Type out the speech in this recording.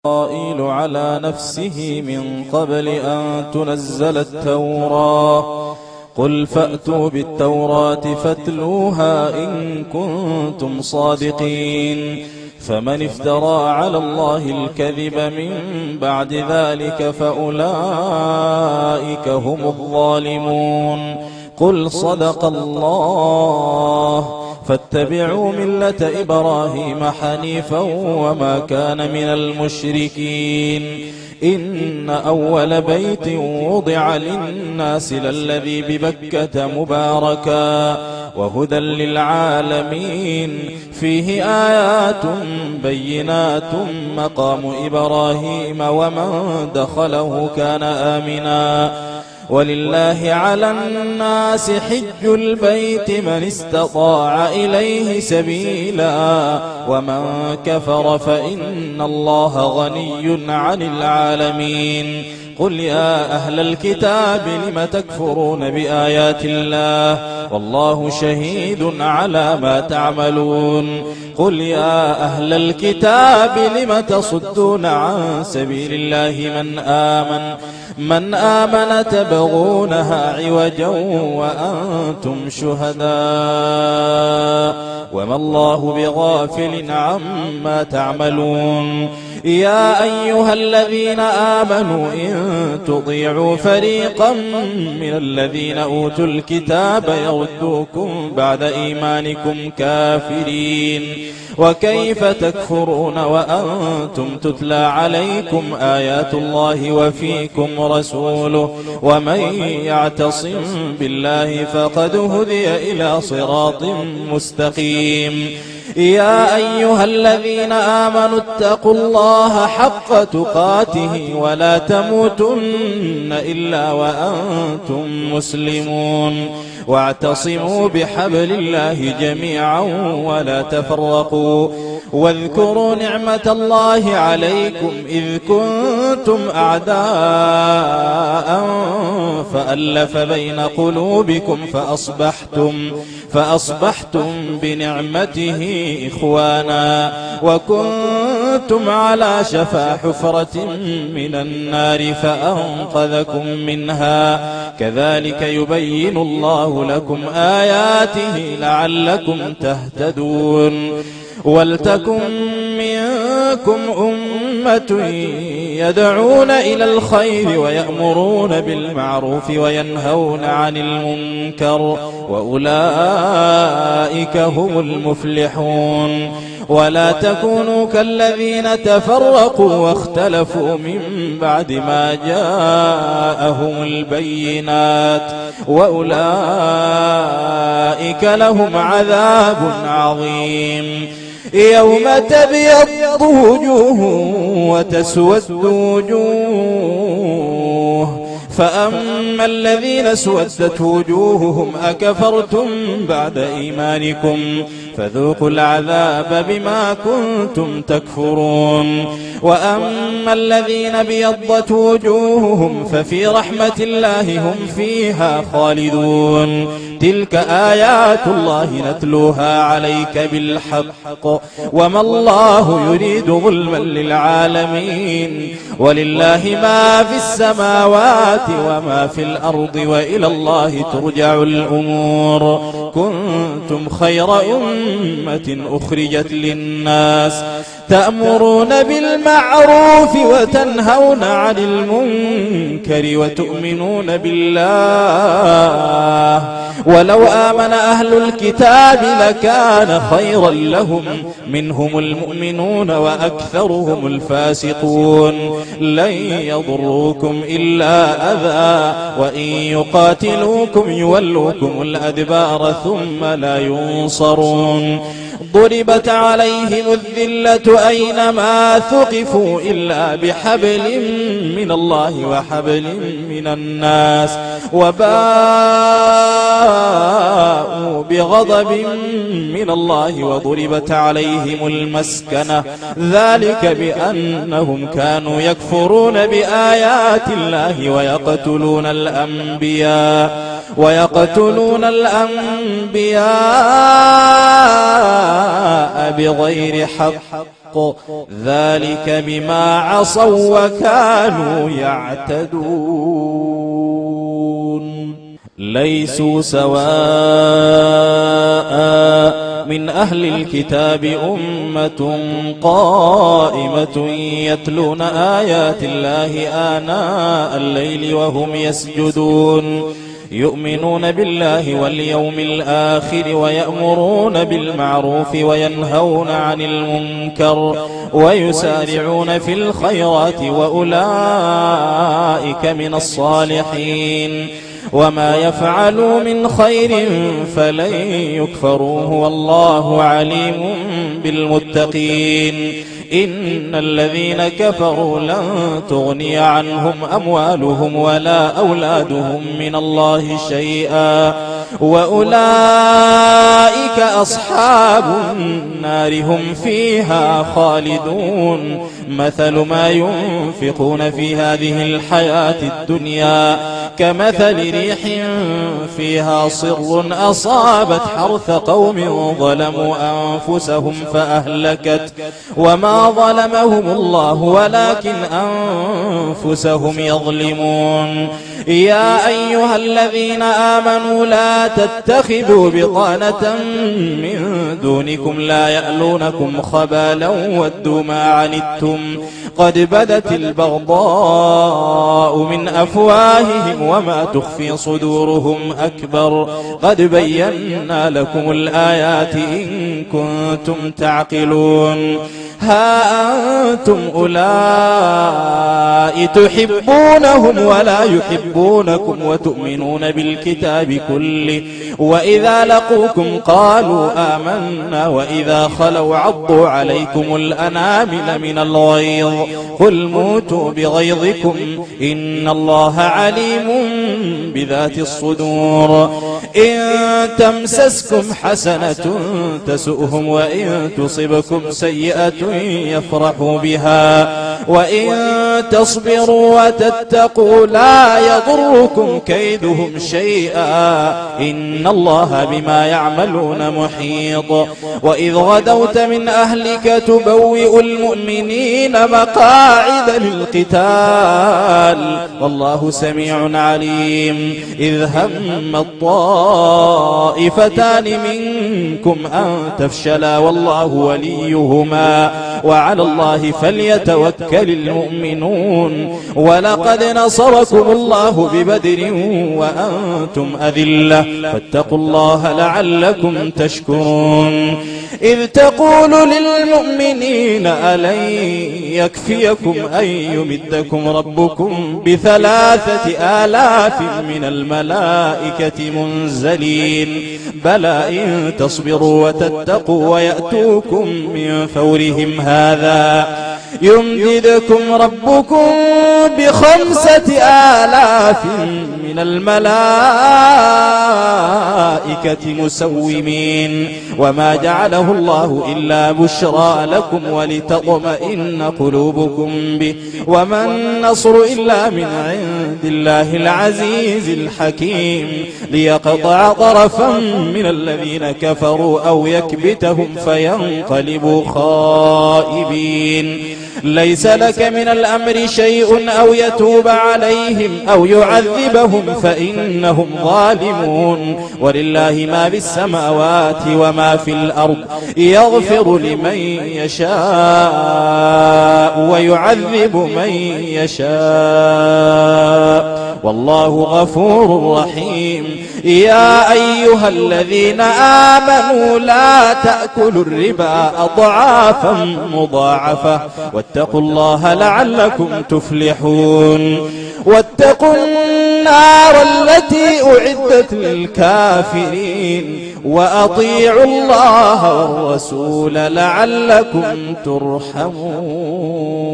إسرائيل على نفسه من قبل أن تنزل التوراة قل فأتوا بالتوراة فاتلوها إن كنتم صادقين فمن افترى على الله الكذب من بعد ذلك فأولئك هم الظالمون قل صدق الله فاتبعوا ملة إبراهيم حنيفا وما كان من المشركين إن أول بيت وضع للناس للذي ببكة مباركا وهدى للعالمين فيه آيات بينات مقام إبراهيم ومن دخله كان آمنا ولله على الناس حج البيت من استطاع إليه سبيلا ومن كفر فإن الله غني عن العالمين قل يا أهل الكتاب لم تكفرون بآيات الله والله شهيد على ما تعملون قل يا أهل الكتاب لم تصدون عن سبيل الله من آمن تبغونها عوجا وأنتم شهداء وما الله بغافل عما تعملون يا أيها الذين آمنوا إن تطيعوا فريقا من الذين أوتوا الكتاب يردوكم بعد إيمانكم كافرين وكيف تكفرون وأنتم تتلى عليكم آيات الله وفيكم رسوله ومن يعتصم بالله فقد هدي إلى صراط مستقيم يا أيها الذين آمنوا اتقوا الله حق تقاته ولا تموتن إلا وأنتم مسلمون واعتصموا بحبل الله جميعا ولا تفرقوا واذكروا نعمة الله عليكم إذ كنتم أعداء فألف بين قلوبكم فأصبحتم بنعمته إخوانا وكنتم على شفا حفرة من النار فأنقذكم منها كذلك يبين الله لكم آياته لعلكم تهتدون ولتكن منكم أمة يدعون إلى الخير ويأمرون بالمعروف وينهون عن المنكر وأولئك هم المفلحون ولا تكونوا كالذين تفرقوا واختلفوا من بعد ما جاءهم البينات وأولئك لهم عذاب عظيم يوم تبيض وجوه وتسود وجوه فأما الذين سودت وجوههم أكفرتم بعد إيمانكم فذوقوا العذاب بما كنتم تكفرون وأما الذين بيضت وجوههم ففي رحمة الله هم فيها خالدون تلك آيات الله نتلوها عليك بالحق وما الله يريد ظلما للعالمين ولله ما في السماوات وما في الأرض وإلى الله ترجع الأمور كنتم خير أمة أخرجت للناس تأمرون بالمعروف وتنهون عن المنكر وتؤمنون بالله ولو آمن أهل الكتاب لكان خيرا لهم منهم المؤمنون وأكثرهم الفاسقون لن يضروكم إلا أذى وإن يقاتلوكم يولوكم الأدبار ثم لا ينصرون ضربت عليهم الذلة أينما ثقفوا إلا بحبل من الله وحبل من الناس وباءوا بغضب من الله وضربت عليهم المسكنة ذلك بأنهم كانوا يكفرون بآيات الله ويقتلون الأنبياء بغير حق ذلك بما عصوا وكانوا يعتدون ليسوا سواء من أهل الكتاب أمة قائمة يتلون آيات الله آناء الليل وهم يسجدون يؤمنون بالله واليوم الآخر ويأمرون بالمعروف وينهون عن المنكر ويسارعون في الخيرات وأولئك من الصالحين وما يفعلوا من خير فلن يكفروه والله عليم بالمتقين إن الذين كفروا لن تغني عنهم أموالهم ولا أولادهم من الله شيئا وأولئك أصحاب النار هم فيها خالدون مثل ما ينفقون في هذه الحياة الدنيا كمثل ريح فيها صر أصابت حرث قوم ظلموا أنفسهم فأهلكت وما ظلمهم الله ولكن أنفسهم يظلمون يا أيها الذين آمنوا لا تتخذوا بطانة من دونكم لا يألونكم خبالا ودوا ما عنتم قد بدت البغضاء من أفواههم وما تخفي صدورهم أكبر قد بينا لكم الآيات إن كنتم تعقلون ها أنتم أولئك تحبونهم ولا يحبونكم وتؤمنون بالكتاب كله وإذا لقوكم قالوا آمنا وإذا خلوا عضوا عليكم الأنامل من الغيظ قل موتوا بغيظكم إن الله عليم بذات الصدور إن تمسسكم حسنة تسؤهم وإن تصبكم سيئة يفرحوا بها وإن تصبروا وتتقوا لا يضركم كيدهم شيئا إن الله بما يعملون محيط وإذ غدوت من أهلك تبوئ المؤمنين مقاعد للقتال والله سميع عليم إذ هم الطائفتان منكم أن تفشلا والله وليهما وعلى الله فليتوكل المؤمنون ولقد نصركم الله ببدر وأنتم أذلة فاتقوا الله لعلكم تشكرون إذ تقول للمؤمنين ألن يكفيكم أن يمدكم ربكم ب3,000 من الملائكة منزلين بلى إن تصبروا وتتقوا ويأتوكم من فورهم هذا يمددكم ربكم ب5,000 من الملائكة مسومين وما جعله الله إلا بشرى لكم ولتطمئن قلوبكم به وما النصر إلا من عند الله العزيز الحكيم ليقطع طرفا من الذين كفروا أو يكبتهم فينقلبوا خائبين ليس لك من الأمر شيء أو يتوب عليهم أو يعذبهم فإنهم ظالمون ولله ما في السماوات وما في الأرض يغفر لمن يشاء ويعذب من يشاء والله غفور رحيم يا أيها الذين آمنوا لا تأكلوا الربا أضعافا مضاعفة واتقوا الله لعلكم تفلحون واتقوا النار التي أعدت للكافرين وأطيعوا الله والرسول لعلكم ترحمون